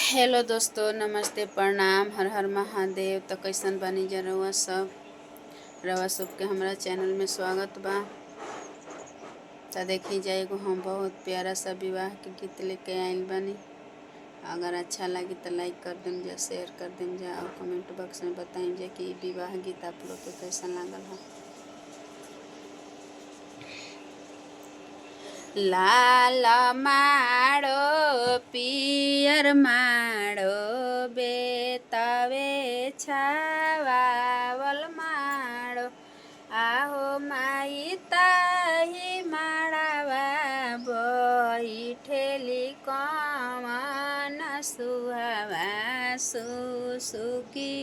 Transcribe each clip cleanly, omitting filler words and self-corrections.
Hello दोस्तों, नमस्ते, प्रणाम, हर हर महादेव। तो कैसन बानी जा रउआ सब? रउआ सबके हमरा चैनल में स्वागत बा। तो देखी जाए एगो हम बहुत प्यारा सा विवाह के गीत लेके आइल बानी। अगर अच्छा लगी तो लाइक कर देम जा, शेयर कर देम जा और कमेंट बॉक्स में बताइम जा कि विवाह गीत आप लोग के कैसा लागल है। लाल माड़ो पियर माड़ो बेतवे छावावल माड़ो आहो माई ताही माड़ावा बैठेली कवन सुहावा सुसुकी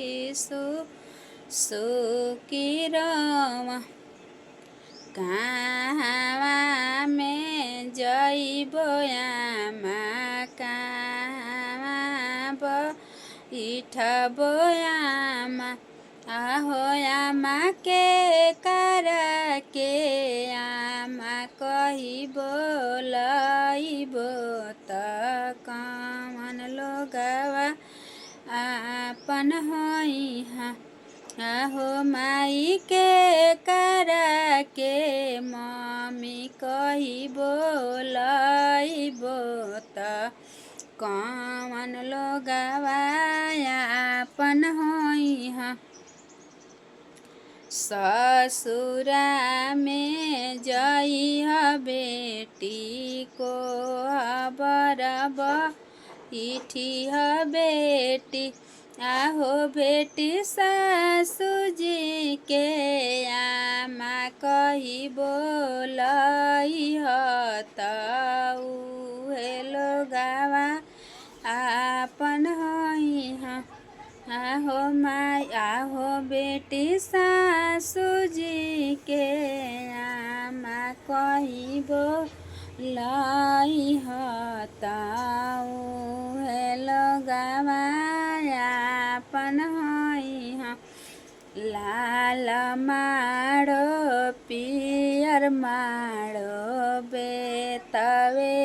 सुसुकी रवा कहवा में जइबो आमा कहवा बैठबो आमा आहो आमा के कर के आमा कहिबो लइबो त कवन लोगवा आपन होइहा आहो माई के करा के मम्मी कहिबो लइबो त कवन लोगवा आपन होइहा। ससुरा में जइह बेटी को बरब इठिह बेटी आहो बेटी सासू जी के आमा कहिबो लइह त उहे लोगवा आपन होइहा आहो माई आहो बेटी सासू जी के आमा कहिबो लइह त उहे लोगवा आपन होइहा। लाल माड़ो पियर माड़ो बेतवे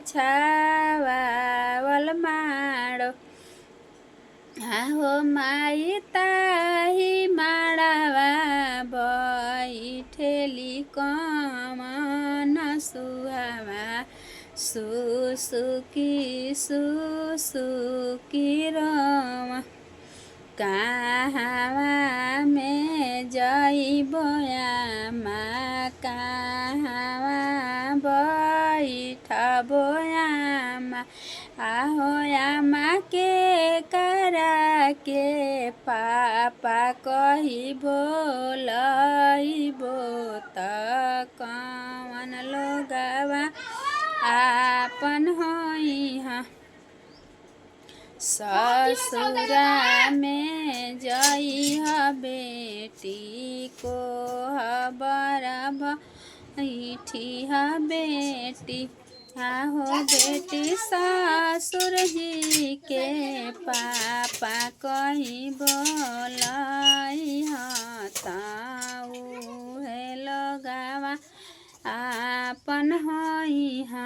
छावावल माड़ो आहो माई ताही माड़ावा बैठेली कवन सुहावा सुसुकी सुसुकी रवा कहवा में जइबो आमा कहवा बैठबो आमा आहो आमा के करा के पापा कहिबो लइबो त कवन लोगवा आपन होइहा। ससुरा में जइह बेटी को बरब इठिह बेटी आहो बेटी ससुर जी के पापा कहिबो लइह त उहे लोगवा आपन होइहा।